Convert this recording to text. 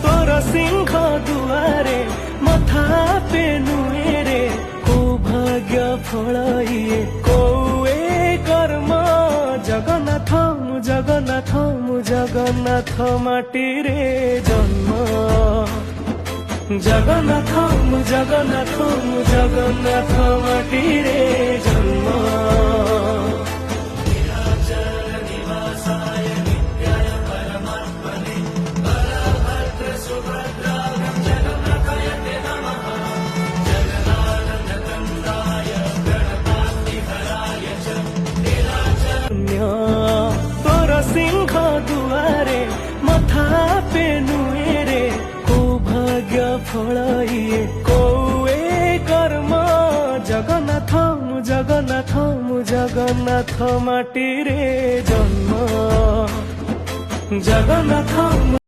तोर सिंह दुआरे मथा पे नुएरे को भाग्य फल इए कोए कर्म जगन्नाथ मु जगन्नाथ मु जगन्नाथ माटी रे जन्म जगन्नाथ मु जगन्नाथ मु जगन्नाथ माटी रे जन्म तोर सिंह दुआरे मथा पे नुएरे को भाग्य फल इए कोए कर्म जगन्नाथ मु जगन्नाथ मु जगन्नाथ माटी रे जन्म जगन्नाथ।